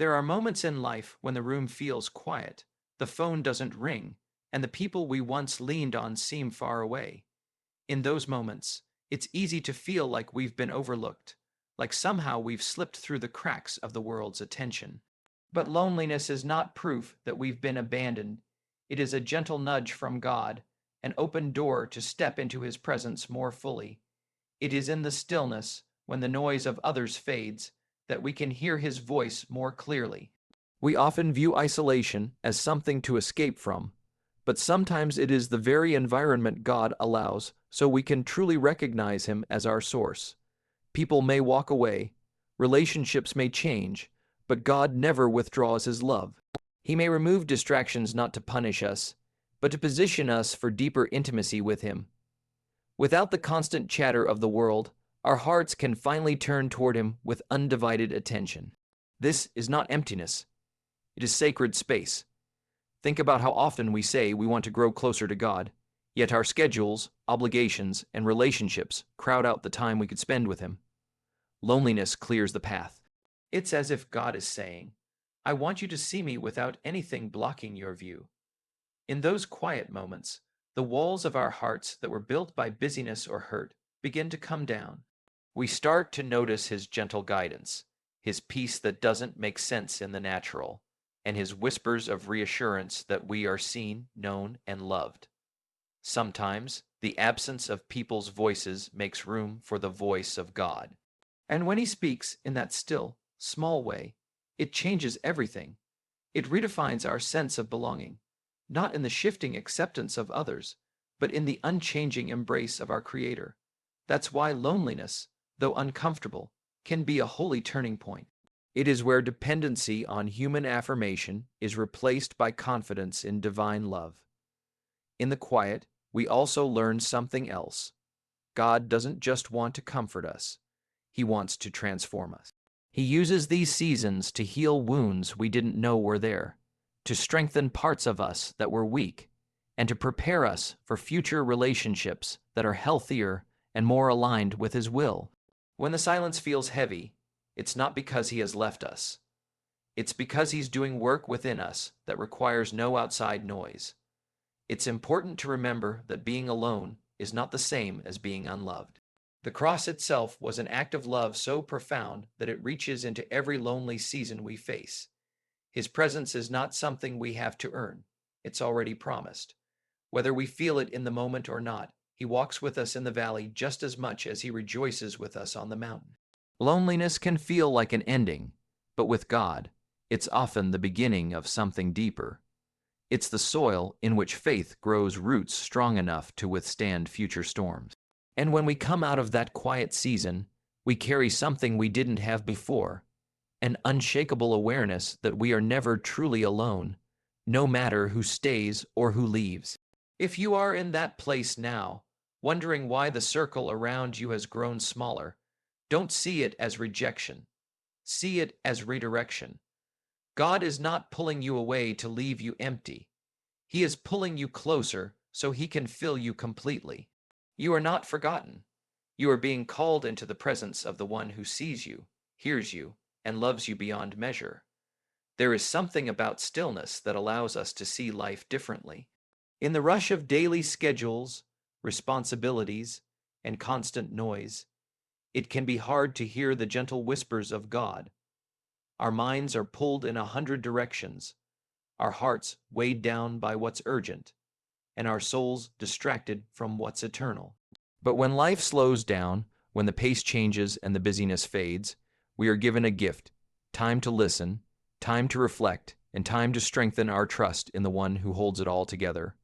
There are moments in life when the room feels quiet, the phone doesn't ring, and the people we once leaned on seem far away. In those moments, it's easy to feel like we've been overlooked, like somehow we've slipped through the cracks of the world's attention. But loneliness is not proof that we've been abandoned. It is a gentle nudge from God, an open door to step into His presence more fully. It is in the stillness, when the noise of others fades, that we can hear His voice more clearly. We often view isolation as something to escape from, but sometimes it is the very environment God allows so we can truly recognize Him as our source. People may walk away, relationships may change, but God never withdraws His love. He may remove distractions not to punish us, but to position us for deeper intimacy with Him. Without the constant chatter of the world, our hearts can finally turn toward Him with undivided attention. This is not emptiness. It is sacred space. Think about how often we say we want to grow closer to God, yet our schedules, obligations, and relationships crowd out the time we could spend with Him. Loneliness clears the path. It's as if God is saying, I want you to see me without anything blocking your view. In those quiet moments, the walls of our hearts that were built by busyness or hurt begin to come down. We start to notice His gentle guidance, His peace that doesn't make sense in the natural, and His whispers of reassurance that we are seen, known, and loved. Sometimes, the absence of people's voices makes room for the voice of God. And when He speaks in that still, small way, it changes everything. It redefines our sense of belonging, not in the shifting acceptance of others, but in the unchanging embrace of our Creator. That's why loneliness, though uncomfortable, can be a holy turning point. It is where dependency on human affirmation is replaced by confidence in divine love. In the quiet, we also learn something else. God doesn't just want to comfort us. He wants to transform us. He uses these seasons to heal wounds we didn't know were there, to strengthen parts of us that were weak, and to prepare us for future relationships that are healthier and more aligned with His will. When the silence feels heavy, it's not because He has left us. It's because He's doing work within us that requires no outside noise. It's important to remember that being alone is not the same as being unloved. The cross itself was an act of love so profound that it reaches into every lonely season we face. His presence is not something we have to earn. It's already promised. Whether we feel it in the moment or not, He walks with us in the valley just as much as He rejoices with us on the mountain. Loneliness can feel like an ending, but with God, it's often the beginning of something deeper. It's the soil in which faith grows roots strong enough to withstand future storms. And when we come out of that quiet season, we carry something we didn't have before, an unshakable awareness that we are never truly alone, no matter who stays or who leaves. If you are in that place now, wondering why the circle around you has grown smaller, don't see it as rejection. See it as redirection. God is not pulling you away to leave you empty. He is pulling you closer so He can fill you completely. You are not forgotten. You are being called into the presence of the One who sees you, hears you, and loves you beyond measure. There is something about stillness that allows us to see life differently. In the rush of daily schedules, responsibilities, and constant noise, it can be hard to hear the gentle whispers of God. Our minds are pulled in 100 directions, our hearts weighed down by what's urgent, and our souls distracted from what's eternal. But when life slows down, when the pace changes and the busyness fades, we are given a gift: time to listen, time to reflect, and time to strengthen our trust in the One who holds it all together.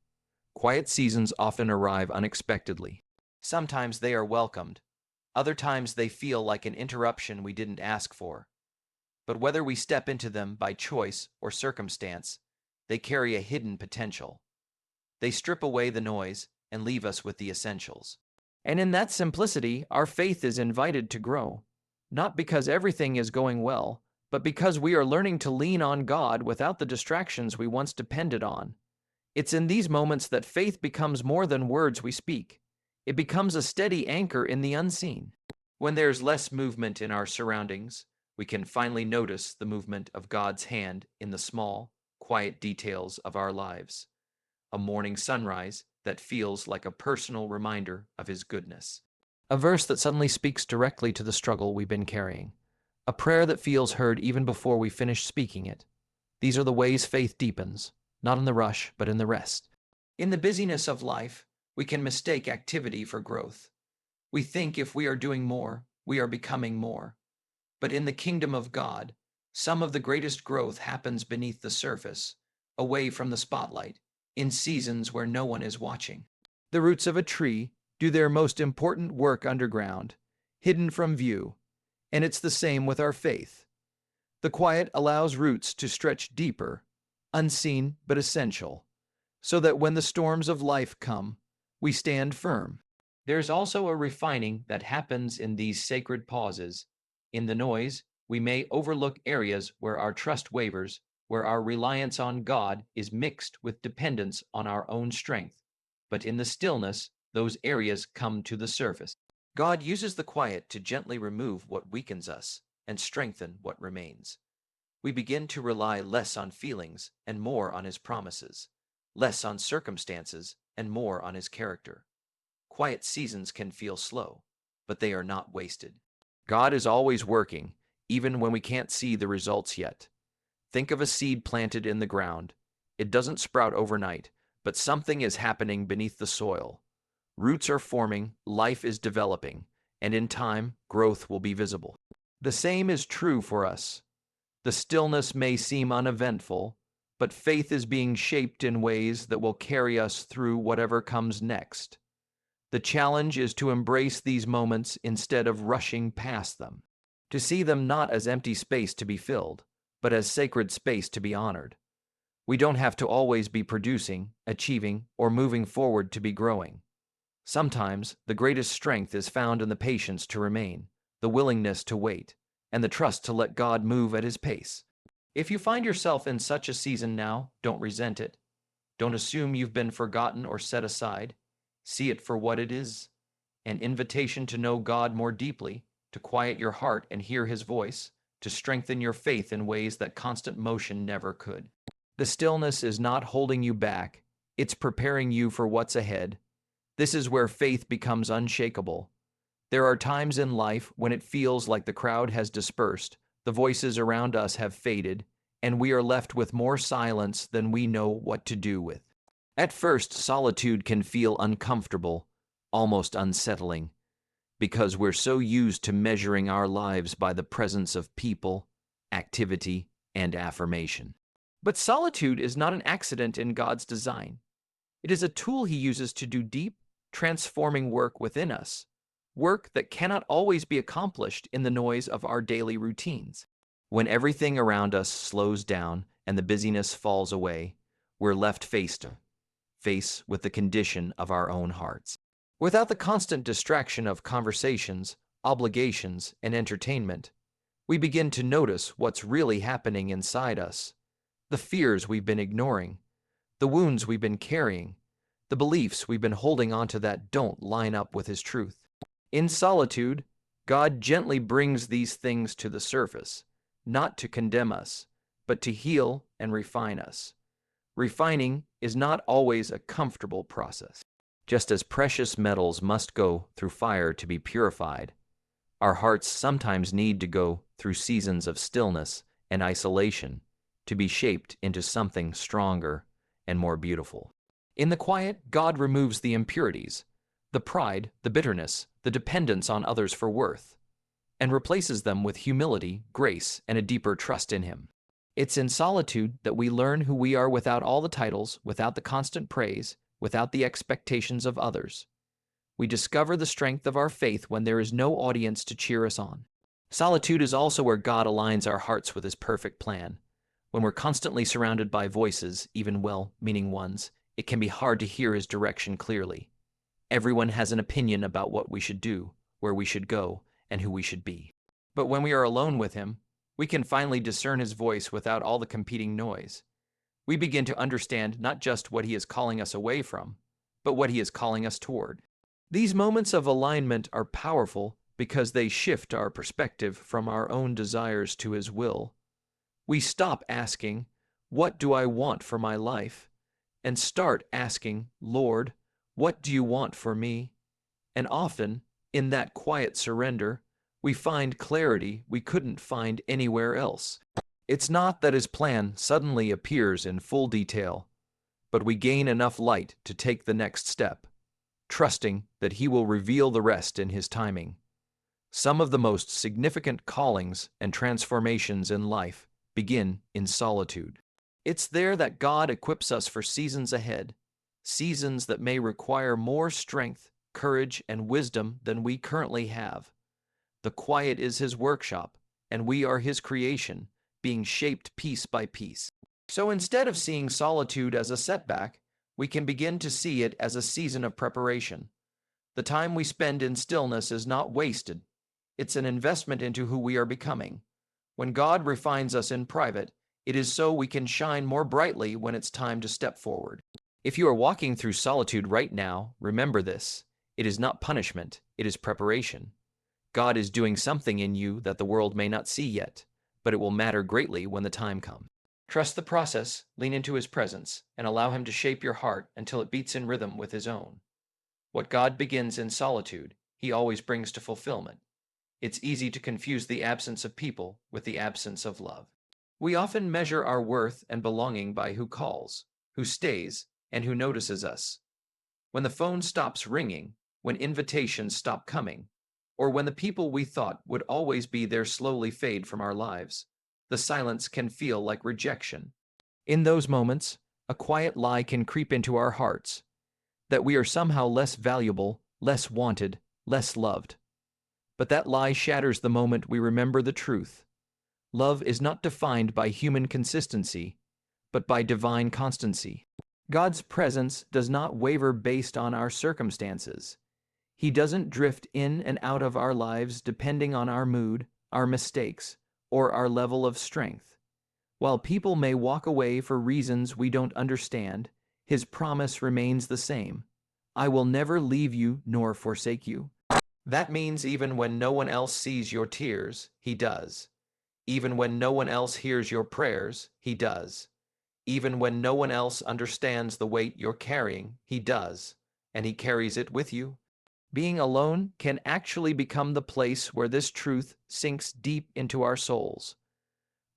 Quiet seasons often arrive unexpectedly. Sometimes they are welcomed. Other times they feel like an interruption we didn't ask for. But whether we step into them by choice or circumstance, they carry a hidden potential. They strip away the noise and leave us with the essentials. And in that simplicity, our faith is invited to grow, not because everything is going well, but because we are learning to lean on God without the distractions we once depended on. It's in these moments that faith becomes more than words we speak. It becomes a steady anchor in the unseen. When there's less movement in our surroundings, we can finally notice the movement of God's hand in the small, quiet details of our lives. A morning sunrise that feels like a personal reminder of His goodness. A verse that suddenly speaks directly to the struggle we've been carrying. A prayer that feels heard even before we finish speaking it. These are the ways faith deepens, not in the rush, but in the rest. In the busyness of life, we can mistake activity for growth. We think if we are doing more, we are becoming more. But in the kingdom of God, some of the greatest growth happens beneath the surface, away from the spotlight, in seasons where no one is watching. The roots of a tree do their most important work underground, hidden from view, and it's the same with our faith. The quiet allows roots to stretch deeper, unseen but essential, so that when the storms of life come, we stand firm. There's also a refining that happens in these sacred pauses. In the noise, we may overlook areas where our trust wavers, where our reliance on God is mixed with dependence on our own strength. But in the stillness, those areas come to the surface. God uses the quiet to gently remove what weakens us and strengthen what remains. We begin to rely less on feelings and more on His promises, less on circumstances and more on His character. Quiet seasons can feel slow, but they are not wasted. God is always working, even when we can't see the results yet. Think of a seed planted in the ground. It doesn't sprout overnight, but something is happening beneath the soil. Roots are forming, life is developing, and in time, growth will be visible. The same is true for us. The stillness may seem uneventful, but faith is being shaped in ways that will carry us through whatever comes next. The challenge is to embrace these moments instead of rushing past them, to see them not as empty space to be filled, but as sacred space to be honored. We don't have to always be producing, achieving, or moving forward to be growing. Sometimes the greatest strength is found in the patience to remain, the willingness to wait, and the trust to let God move at His pace. If you find yourself in such a season now, don't resent it. Don't assume you've been forgotten or set aside. See it for what it is, an invitation to know God more deeply, to quiet your heart and hear His voice, to strengthen your faith in ways that constant motion never could. The stillness is not holding you back, it's preparing you for what's ahead. This is where faith becomes unshakable. There are times in life when it feels like the crowd has dispersed, the voices around us have faded, and we are left with more silence than we know what to do with. At first, solitude can feel uncomfortable, almost unsettling, because we're so used to measuring our lives by the presence of people, activity, and affirmation. But solitude is not an accident in God's design. It is a tool He uses to do deep, transforming work within us, work that cannot always be accomplished in the noise of our daily routines. When everything around us slows down and the busyness falls away, we're left face to face with the condition of our own hearts. Without the constant distraction of conversations, obligations, and entertainment, we begin to notice what's really happening inside us. The fears we've been ignoring, the wounds we've been carrying, the beliefs we've been holding onto that don't line up with His truth. In solitude, God gently brings these things to the surface, not to condemn us, but to heal and refine us. Refining is not always a comfortable process. Just as precious metals must go through fire to be purified, our hearts sometimes need to go through seasons of stillness and isolation to be shaped into something stronger and more beautiful. In the quiet, God removes the impurities, the pride, the bitterness, the dependence on others for worth, and replaces them with humility, grace, and a deeper trust in Him. It's in solitude that we learn who we are without all the titles, without the constant praise, without the expectations of others. We discover the strength of our faith when there is no audience to cheer us on. Solitude is also where God aligns our hearts with His perfect plan. When we're constantly surrounded by voices, even well-meaning ones, it can be hard to hear His direction clearly. Everyone has an opinion about what we should do, where we should go, and who we should be. But when we are alone with Him, we can finally discern His voice without all the competing noise. We begin to understand not just what He is calling us away from, but what He is calling us toward. These moments of alignment are powerful because they shift our perspective from our own desires to His will. We stop asking, "What do I want for my life?" and start asking, "Lord, what do you want for me?" And often, in that quiet surrender, we find clarity we couldn't find anywhere else. It's not that His plan suddenly appears in full detail, but we gain enough light to take the next step, trusting that He will reveal the rest in His timing. Some of the most significant callings and transformations in life begin in solitude. It's there that God equips us for seasons ahead, seasons that may require more strength, courage, and wisdom than we currently have. The quiet is His workshop, and we are His creation, being shaped piece by piece. So instead of seeing solitude as a setback, we can begin to see it as a season of preparation. The time we spend in stillness is not wasted. It's an investment into who we are becoming. When God refines us in private, it is so we can shine more brightly when it's time to step forward. If you are walking through solitude right now, remember this. It is not punishment, it is preparation. God is doing something in you that the world may not see yet, but it will matter greatly when the time comes. Trust the process, lean into His presence, and allow Him to shape your heart until it beats in rhythm with His own. What God begins in solitude, He always brings to fulfillment. It's easy to confuse the absence of people with the absence of love. We often measure our worth and belonging by who calls, who stays, and who notices us. When the phone stops ringing, when invitations stop coming, or when the people we thought would always be there slowly fade from our lives, the silence can feel like rejection. In those moments, a quiet lie can creep into our hearts, that we are somehow less valuable, less wanted, less loved. But that lie shatters the moment we remember the truth. Love is not defined by human consistency, but by divine constancy. God's presence does not waver based on our circumstances. He doesn't drift in and out of our lives depending on our mood, our mistakes, or our level of strength. While people may walk away for reasons we don't understand, His promise remains the same. I will never leave you nor forsake you. That means even when no one else sees your tears, He does. Even when no one else hears your prayers, He does. Even when no one else understands the weight you're carrying, He does, and He carries it with you. Being alone can actually become the place where this truth sinks deep into our souls.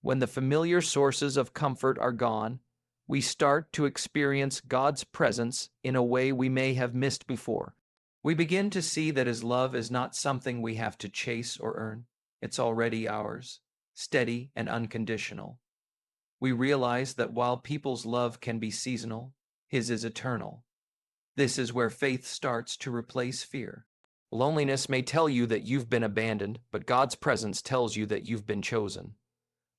When the familiar sources of comfort are gone, we start to experience God's presence in a way we may have missed before. We begin to see that His love is not something we have to chase or earn. It's already ours, steady and unconditional. We realize that while people's love can be seasonal, His is eternal. This is where faith starts to replace fear. Loneliness may tell you that you've been abandoned, but God's presence tells you that you've been chosen.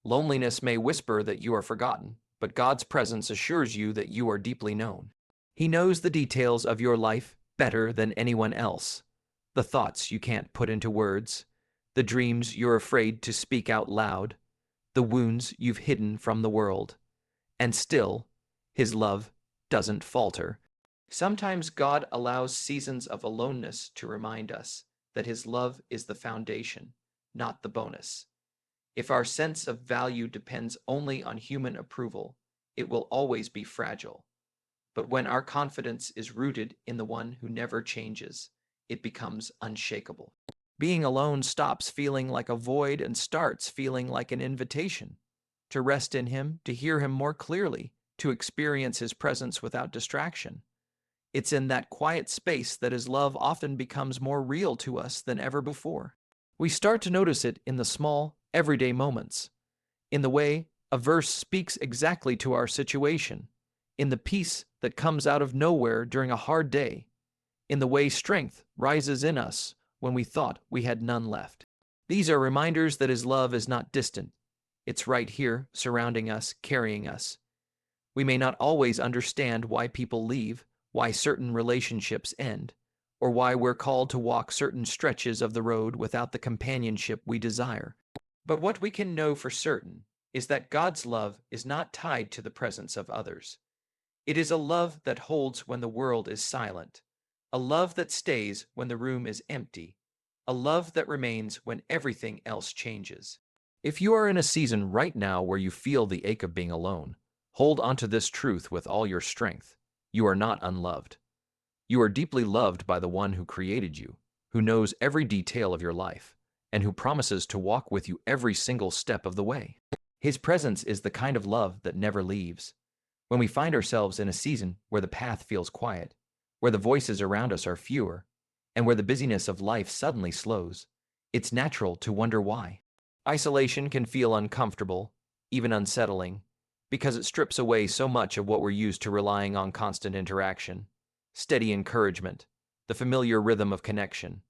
Loneliness may whisper that you are forgotten, but God's presence assures you that you are deeply known. He knows the details of your life better than anyone else. The thoughts you can't put into words, the dreams you're afraid to speak out loud, the wounds you've hidden from the world. And still, His love doesn't falter. Sometimes God allows seasons of aloneness to remind us that His love is the foundation, not the bonus. If our sense of value depends only on human approval, it will always be fragile. But when our confidence is rooted in the one who never changes, it becomes unshakable. Being alone stops feeling like a void and starts feeling like an invitation to rest in Him, to hear Him more clearly, to experience His presence without distraction. It's in that quiet space that His love often becomes more real to us than ever before. We start to notice it in the small, everyday moments, in the way a verse speaks exactly to our situation, in the peace that comes out of nowhere during a hard day, in the way strength rises in us when we thought we had none left. These are reminders that His love is not distant. It's right here, surrounding us, carrying us. We may not always understand why people leave, why certain relationships end, or why we're called to walk certain stretches of the road without the companionship we desire. But what we can know for certain is that God's love is not tied to the presence of others. It is a love that holds when the world is silent, a love that stays when the room is empty, a love that remains when everything else changes. If you are in a season right now where you feel the ache of being alone, hold onto this truth with all your strength. You are not unloved. You are deeply loved by the one who created you, who knows every detail of your life, and who promises to walk with you every single step of the way. His presence is the kind of love that never leaves. When we find ourselves in a season where the path feels quiet, where the voices around us are fewer, and where the busyness of life suddenly slows, it's natural to wonder why. Isolation can feel uncomfortable, even unsettling, because it strips away so much of what we're used to relying on: constant interaction, steady encouragement, the familiar rhythm of connection.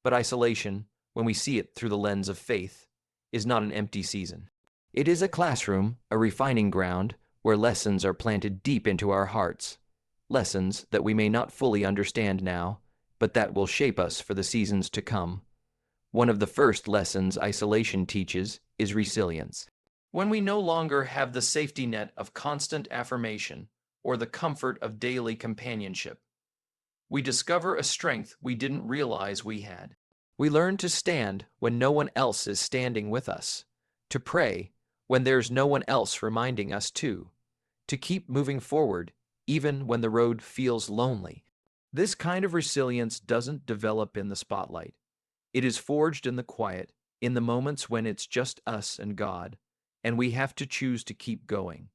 But isolation, when we see it through the lens of faith, is not an empty season. It is a classroom, a refining ground, where lessons are planted deep into our hearts. Lessons that we may not fully understand now, but that will shape us for the seasons to come. One of the first lessons isolation teaches is resilience. When we no longer have the safety net of constant affirmation or the comfort of daily companionship, we discover a strength we didn't realize we had. We learn to stand when no one else is standing with us, to pray when there's no one else reminding us to keep moving forward even when the road feels lonely. This kind of resilience doesn't develop in the spotlight. It is forged in the quiet, in the moments when it's just us and God, and we have to choose to keep going.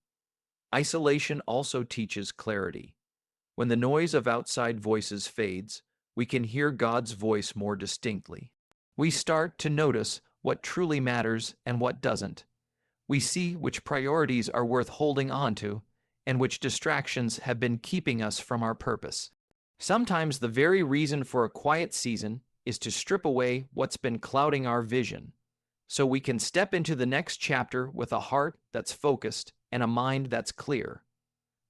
Isolation also teaches clarity. When the noise of outside voices fades, we can hear God's voice more distinctly. We start to notice what truly matters and what doesn't. We see which priorities are worth holding on to and which distractions have been keeping us from our purpose. Sometimes the very reason for a quiet season is to strip away what's been clouding our vision, so we can step into the next chapter with a heart that's focused and a mind that's clear.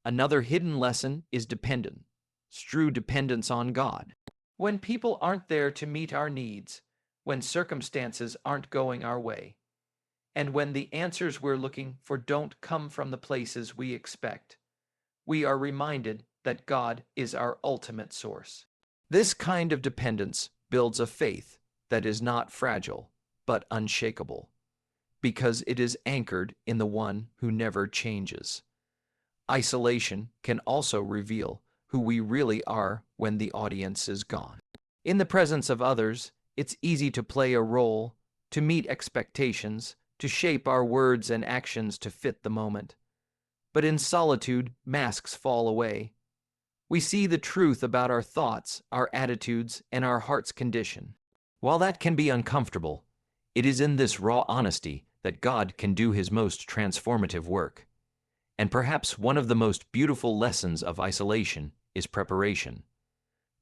Another hidden lesson is dependence, true dependence on God. When people aren't there to meet our needs, when circumstances aren't going our way, and when the answers we're looking for don't come from the places we expect, we are reminded that God is our ultimate source. This kind of dependence builds a faith that is not fragile, but unshakable, because it is anchored in the one who never changes. Isolation can also reveal who we really are when the audience is gone. In the presence of others, it's easy to play a role, to meet expectations, to shape our words and actions to fit the moment. But in solitude, masks fall away. We see the truth about our thoughts, our attitudes, and our heart's condition. While that can be uncomfortable, it is in this raw honesty that God can do his most transformative work. And perhaps one of the most beautiful lessons of isolation is preparation.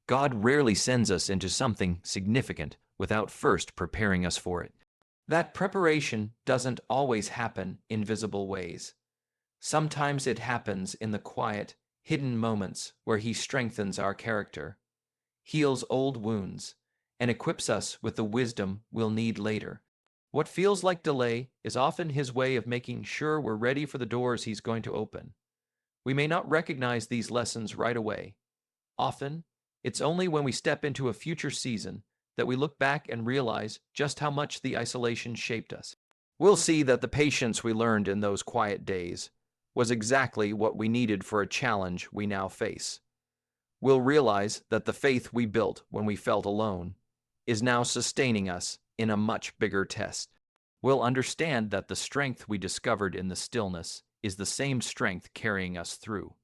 God rarely sends us into something significant without first preparing us for it. That preparation doesn't always happen in visible ways. Sometimes it happens in the quiet, hidden moments where he strengthens our character, heals old wounds, and equips us with the wisdom we'll need later. What feels like delay is often his way of making sure we're ready for the doors he's going to open. We may not recognize these lessons right away. Often, it's only when we step into a future season that we look back and realize just how much the isolation shaped us. We'll see that the patience we learned in those quiet days was exactly what we needed for a challenge we now face. We'll realize that the faith we built when we felt alone is now sustaining us in a much bigger test. We'll understand that the strength we discovered in the stillness is the same strength carrying us through.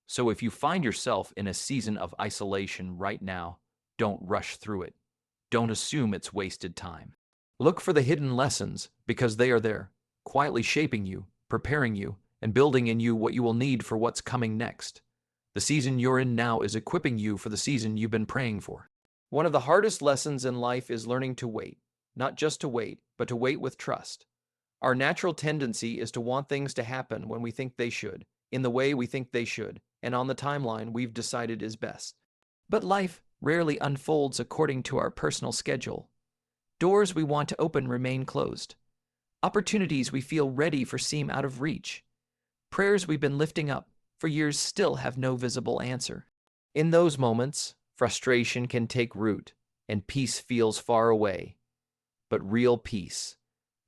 So if you find yourself in a season of isolation right now, don't rush through it. Don't assume it's wasted time. Look for the hidden lessons because they are there, quietly shaping you, preparing you, and building in you what you will need for what's coming next. The season you're in now is equipping you for the season you've been praying for. One of the hardest lessons in life is learning to wait. Not just to wait, but to wait with trust. Our natural tendency is to want things to happen when we think they should, in the way we think they should, and on the timeline we've decided is best. But life rarely unfolds according to our personal schedule. Doors we want to open remain closed. Opportunities we feel ready for seem out of reach. Prayers we've been lifting up for years still have no visible answer. In those moments, frustration can take root, and peace feels far away. But real peace,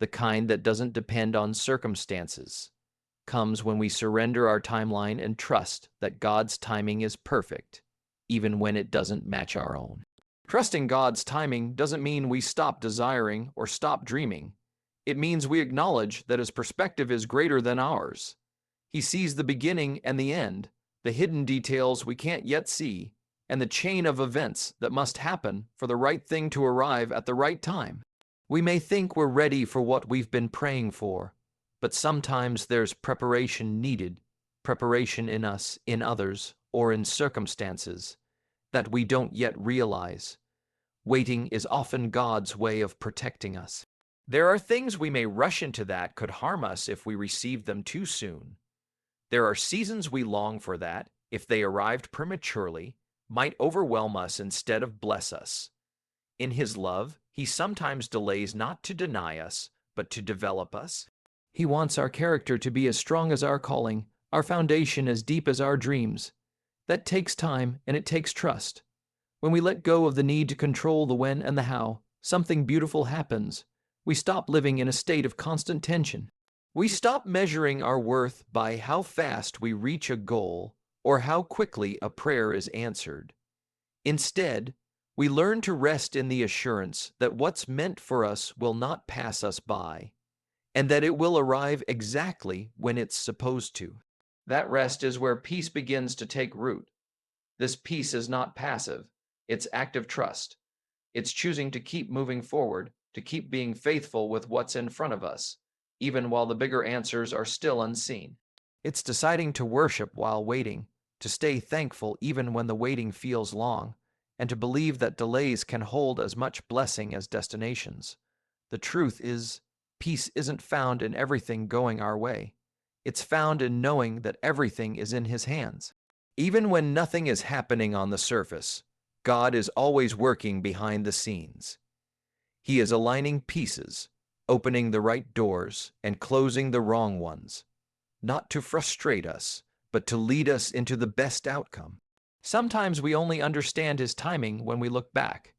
the kind that doesn't depend on circumstances, comes when we surrender our timeline and trust that God's timing is perfect, even when it doesn't match our own. Trusting God's timing doesn't mean we stop desiring or stop dreaming. It means we acknowledge that His perspective is greater than ours. He sees the beginning and the end, the hidden details we can't yet see, and the chain of events that must happen for the right thing to arrive at the right time. We may think we're ready for what we've been praying for, but sometimes there's preparation needed, preparation in us, in others, or in circumstances that we don't yet realize. Waiting is often God's way of protecting us. There are things we may rush into that could harm us if we receive them too soon. There are seasons we long for that, if they arrived prematurely, might overwhelm us instead of bless us. In His love, He sometimes delays not to deny us, but to develop us. He wants our character to be as strong as our calling, our foundation as deep as our dreams. That takes time and it takes trust. When we let go of the need to control the when and the how, something beautiful happens. We stop living in a state of constant tension. We stop measuring our worth by how fast we reach a goal or how quickly a prayer is answered. Instead, we learn to rest in the assurance that what's meant for us will not pass us by, and that it will arrive exactly when it's supposed to. That rest is where peace begins to take root. This peace is not passive, it's active trust. It's choosing to keep moving forward, to keep being faithful with what's in front of us, even while the bigger answers are still unseen. It's deciding to worship while waiting, to stay thankful even when the waiting feels long, and to believe that delays can hold as much blessing as destinations. The truth is, peace isn't found in everything going our way. It's found in knowing that everything is in His hands. Even when nothing is happening on the surface, God is always working behind the scenes. He is aligning pieces, opening the right doors and closing the wrong ones, not to frustrate us, but to lead us into the best outcome. Sometimes we only understand His timing when we look back.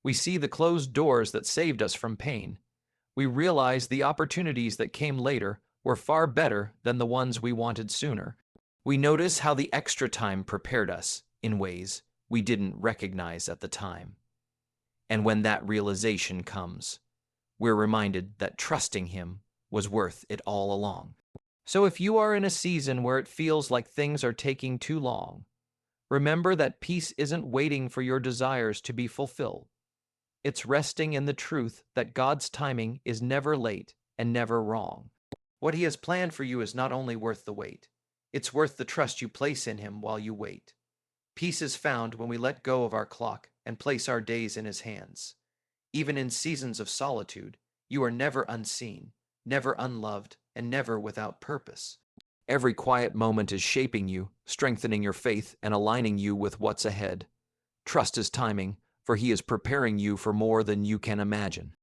We see the closed doors that saved us from pain. We realize the opportunities that came later were far better than the ones we wanted sooner. We notice how the extra time prepared us in ways we didn't recognize at the time. And when that realization comes, we're reminded that trusting Him was worth it all along. So if you are in a season where it feels like things are taking too long, remember that peace isn't waiting for your desires to be fulfilled. It's resting in the truth that God's timing is never late and never wrong. What He has planned for you is not only worth the wait, it's worth the trust you place in Him while you wait. Peace is found when we let go of our clock and place our days in His hands. Even in seasons of solitude, you are never unseen, never unloved, and never without purpose. Every quiet moment is shaping you, strengthening your faith, and aligning you with what's ahead. Trust His timing, for He is preparing you for more than you can imagine.